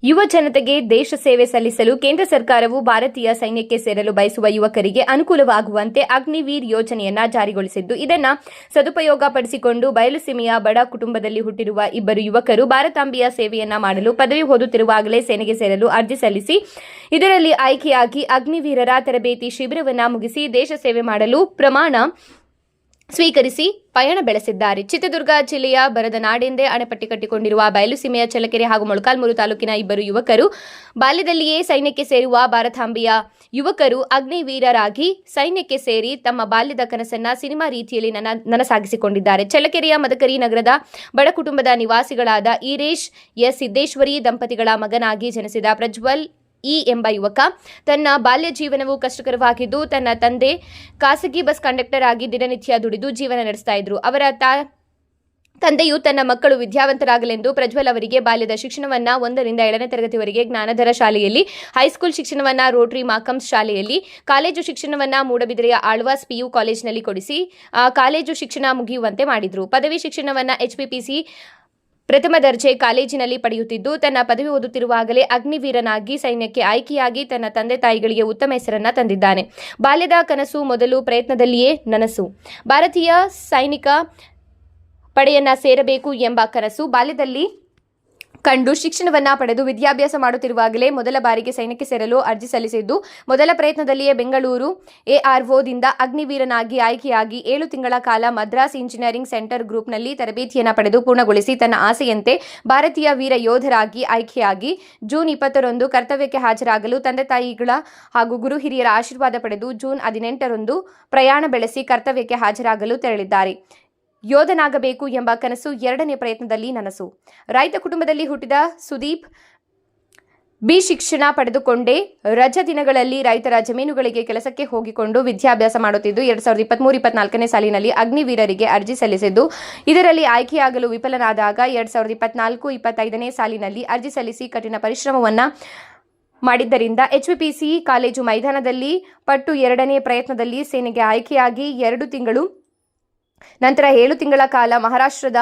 ಯುವ ಜನತೆಗೆ ದೇಶ ಸೇವೆ ಸಲ್ಲಿಸಲು ಕೇಂದ್ರ ಸರ್ಕಾರವು ಭಾರತೀಯ ಸೈನ್ಯಕ್ಕೆ ಸೇರಲು ಬಯಸುವ ಯುವಕರಿಗೆ ಅನುಕೂಲವಾಗುವಂತೆ ಅಗ್ನಿವೀರ್ ಯೋಜನೆಯನ್ನ ಜಾರಿಗೊಳಿಸಿದ್ದು, ಇದನ್ನ ಸದುಪಯೋಗ ಪಡಿಸಿಕೊಂಡು ಬಯಲುಸೀಮೆಯ ಬಡ ಕುಟುಂಬದಲ್ಲಿ ಹುಟ್ಟಿರುವ ಇಬ್ಬರು ಯುವಕರು ಭಾರತಾಂಬೆಯ ಸೇವೆಯನ್ನ ಮಾಡಲು ಪದವಿ ಓದುತ್ತಿರುವಾಗಲೇ ಸೇನೆಗೆ ಸೇರಲು ಅರ್ಜಿ ಸಲ್ಲಿಸಿ ಇದರಲ್ಲಿ ಆಯ್ಕೆಯಾಗಿ ಅಗ್ನಿವೀರರ ತರಬೇತಿ ಶಿಬಿರವನ್ನ ಮುಗಿಸಿ ದೇಶ ಸೇವೆ ಮಾಡಲು ಪ್ರಮಾಣ ಸ್ವೀಕರಿಸಿ ಪಯಣ ಬೆಳೆಸಿದ್ದಾರೆ. ಚಿತ್ರದುರ್ಗ ಜಿಲ್ಲೆಯ ಬರದ ನಾಡೆಂದೇ ಅಣೆಪಟ್ಟಿ ಕಟ್ಟಿಕೊಂಡಿರುವ ಬಯಲುಸೀಮೆಯ ಚಳ್ಳಕೆರೆ ಹಾಗೂ ಮೊಳಕಾಲ್ಮೂರು ತಾಲೂಕಿನ ಇಬ್ಬರು ಯುವಕರು ಬಾಲ್ಯದಲ್ಲಿಯೇ ಸೈನ್ಯಕ್ಕೆ ಸೇರುವ ಭಾರತಾಂಬೆಯ ಯುವಕರು ಅಗ್ನಿವೀರರಾಗಿ ಸೈನ್ಯಕ್ಕೆ ಸೇರಿ ತಮ್ಮ ಬಾಲ್ಯದ ಕನಸನ್ನ ಸಿನಿಮಾ ರೀತಿಯಲ್ಲಿ ನನಸಾಗಿಸಿಕೊಂಡಿದ್ದಾರೆ. ಚಳ್ಳಕೆರೆಯ ಮದಕರಿ ನಗರದ ಬಡ ಕುಟುಂಬದ ನಿವಾಸಿಗಳಾದ ಈರೇಶ್ ಎಸ್ ಸಿದ್ದೇಶ್ವರಿ ದಂಪತಿಗಳ ಮಗನಾಗಿ ಜನಿಸಿದ ಪ್ರಜ್ವಲ್ ಎಂಬ ಯುವಕ ತನ್ನ ಬಾಲ್ಯ ಜೀವನವು ಕಷ್ಟಕರವಾಗಿದ್ದು, ತನ್ನ ತಂದೆ ಖಾಸಗಿ ಬಸ್ ಕಂಡಕ್ಟರ್ ಆಗಿ ದಿನನಿತ್ಯ ದುಡಿದು ಜೀವನ ನಡೆಸ್ತಾ ಇದ್ರು. ಅವರ ತಂದೆಯು ತನ್ನ ಮಕ್ಕಳು ವಿದ್ಯಾವಂತರಾಗಲೆಂದು ಪ್ರಜ್ವಲ್ ಅವರಿಗೆ ಬಾಲ್ಯದ ಶಿಕ್ಷಣವನ್ನ 1 ರಿಂದ 7ನೇ ತರಗತಿವರೆಗೆ ಜ್ಞಾನಧರ ಶಾಲೆಯಲ್ಲಿ, ಹೈಸ್ಕೂಲ್ ಶಿಕ್ಷಣವನ್ನ ರೋಟರಿ ಮಾಕಮ್ಸ್ ಶಾಲೆಯಲ್ಲಿ, ಕಾಲೇಜು ಶಿಕ್ಷಣವನ್ನ ಮೂಡಬಿದಿರೆಯ ಆಳ್ವಾಸ್ ಪಿಯು ಕಾಲೇಜಿನಲ್ಲಿ ಕೊಡಿಸಿ ಕಾಲೇಜು ಶಿಕ್ಷಣ ಮುಗಿಯುವಂತೆ ಮಾಡಿದ್ರು. ಪದವಿ ಶಿಕ್ಷಣವನ್ನ HPPC ಪ್ರಥಮ ದರ್ಜೆ ಕಾಲೇಜಿನಲ್ಲಿ ಪಡೆಯುತ್ತಿದ್ದು, ತನ್ನ ಪದವಿ ಓದುತ್ತಿರುವಾಗಲೇ ಅಗ್ನಿವೀರನಾಗಿ ಸೈನ್ಯಕ್ಕೆ ಆಯ್ಕೆಯಾಗಿ ತನ್ನ ತಂದೆ ತಾಯಿಗಳಿಗೆ ಉತ್ತಮ ಹೆಸರನ್ನ ತಂದಿದ್ದಾನೆ. ಬಾಲ್ಯದ ಕನಸು ಮೊದಲು ಪ್ರಯತ್ನದಲ್ಲಿಯೇ ನನಸು. ಭಾರತೀಯ ಸೈನಿಕ ಪಡೆಯನ್ನ ಸೇರಬೇಕು ಎಂಬ ಕನಸು ಬಾಲ್ಯದಲ್ಲಿ ಕಂಡು ಶಿಕ್ಷಣವನ್ನ ಪಡೆದು ವಿದ್ಯಾಭ್ಯಾಸ ಮಾಡುತ್ತಿರುವಾಗಲೇ ಮೊದಲ ಬಾರಿಗೆ ಸೈನ್ಯಕ್ಕೆ ಸೇರಲು ಅರ್ಜಿ ಸಲ್ಲಿಸಿದ್ದು, ಮೊದಲ ಪ್ರಯತ್ನದಲ್ಲಿಯೇ ಬೆಂಗಳೂರು AROದಿಂದ ಅಗ್ನಿವೀರನಾಗಿ ಆಯ್ಕೆಯಾಗಿ 7 ತಿಂಗಳ ಕಾಲ ಮದ್ರಾಸ್ ಇಂಜಿನಿಯರಿಂಗ್ ಸೆಂಟರ್ ಗ್ರೂಪ್ನಲ್ಲಿ ತರಬೇತಿಯನ್ನು ಪಡೆದು ಪೂರ್ಣಗೊಳಿಸಿ ತನ್ನ ಆಸೆಯಂತೆ ಭಾರತೀಯ ವೀರ ಯೋಧರಾಗಿ ಆಯ್ಕೆಯಾಗಿ ಜೂನ್ 20ರಂದು ಕರ್ತವ್ಯಕ್ಕೆ ಹಾಜರಾಗಲು ತಂದೆ ತಾಯಿಗಳ ಹಾಗೂ ಗುರು ಹಿರಿಯರ ಆಶೀರ್ವಾದ ಪಡೆದು ಜೂನ್ 18ರಂದು ಪ್ರಯಾಣ ಬೆಳೆಸಿ ಕರ್ತವ್ಯಕ್ಕೆ ಹಾಜರಾಗಲು ತೆರಳಿದ್ದಾರೆ. ಯೋಧನಾಗಬೇಕು ಎಂಬ ಕನಸು 2ನೇ ಪ್ರಯತ್ನದಲ್ಲಿ ನನಸು. ರೈತ ಕುಟುಂಬದಲ್ಲಿ ಹುಟ್ಟಿದ ಸುದೀಪ್ B ಶಿಕ್ಷಣ ಪಡೆದುಕೊಂಡೇ ರಜಾ ದಿನಗಳಲ್ಲಿ ರೈತರ ಜಮೀನುಗಳಿಗೆ ಕೆಲಸಕ್ಕೆ ಹೋಗಿಕೊಂಡು ವಿದ್ಯಾಭ್ಯಾಸ ಮಾಡುತ್ತಿದ್ದು 2023-24ನೇ ಸಾಲಿನಲ್ಲಿ ಅಗ್ನಿವೀರರಿಗೆ ಅರ್ಜಿ ಸಲ್ಲಿಸಿದ್ದು, ಇದರಲ್ಲಿ ಆಯ್ಕೆಯಾಗಲು ವಿಫಲನಾದಾಗ 2024-25ನೇ ಸಾಲಿನಲ್ಲಿ ಅರ್ಜಿ ಸಲ್ಲಿಸಿ ಕಠಿಣ ಪರಿಶ್ರಮವನ್ನ ಮಾಡಿದ್ದರಿಂದ HPPC ಕಾಲೇಜು ಮೈದಾನದಲ್ಲಿ ಪಟ್ಟು 2ನೇ ಪ್ರಯತ್ನದಲ್ಲಿ ಸೇನೆಗೆ ಆಯ್ಕೆಯಾಗಿ 2 ತಿಂಗಳು ನಂತರ 7 ತಿಂಗಳ ಕಾಲ ಮಹಾರಾಷ್ಟ್ರದ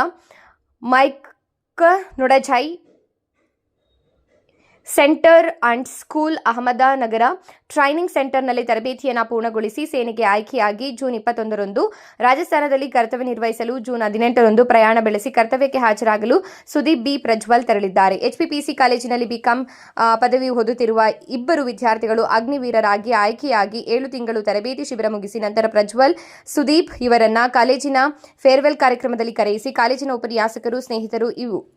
ನೊಡಜೈ ಸೆಂಟರ್ ಅಂಡ್ ಸ್ಕೂಲ್ ಅಹಮದನಗರ ಟ್ರೈನಿಂಗ್ ಸೆಂಟರ್ನಲ್ಲಿ ತರಬೇತಿಯನ್ನು ಪೂರ್ಣಗೊಳಿಸಿ ಸೇನೆಗೆ ಆಯ್ಕೆಯಾಗಿ ಜೂನ್ 21ರಂದು ರಾಜಸ್ಥಾನದಲ್ಲಿ ಕರ್ತವ್ಯ ನಿರ್ವಹಿಸಲು ಜೂನ್ 18ರಂದು ಪ್ರಯಾಣ ಬೆಳೆಸಿ ಕರ್ತವ್ಯಕ್ಕೆ ಹಾಜರಾಗಲು ಸುದೀಪ್ B ಪ್ರಜ್ವಲ್ ತೆರಳಿದ್ದಾರೆ. HPPC ಕಾಲೇಜಿನಲ್ಲಿ BCom ಪದವಿ ಓದುತ್ತಿರುವ ಇಬ್ಬರು ವಿದ್ಯಾರ್ಥಿಗಳು ಅಗ್ನಿವೀರರಾಗಿ ಆಯ್ಕೆಯಾಗಿ 7 ತಿಂಗಳು ತರಬೇತಿ ಶಿಬಿರ ಮುಗಿಸಿ ನಂತರ ಪ್ರಜ್ವಲ್, ಸುದೀಪ್ ಇವರನ್ನ ಕಾಲೇಜಿನ ಫೇರ್ವೆಲ್ ಕಾರ್ಯಕ್ರಮದಲ್ಲಿ ಕರೆಯಿಸಿ ಕಾಲೇಜಿನ ಉಪನ್ಯಾಸಕರು, ಸ್ನೇಹಿತರು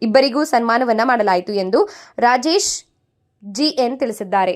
ಇಬ್ಬರಿಗೂ ಸನ್ಮಾನವನ್ನ ಮಾಡಲಾಯಿತು ಎಂದು ರಾಜೇಶ್ GN ತಿಳಿಸಿದ್ದಾರೆ.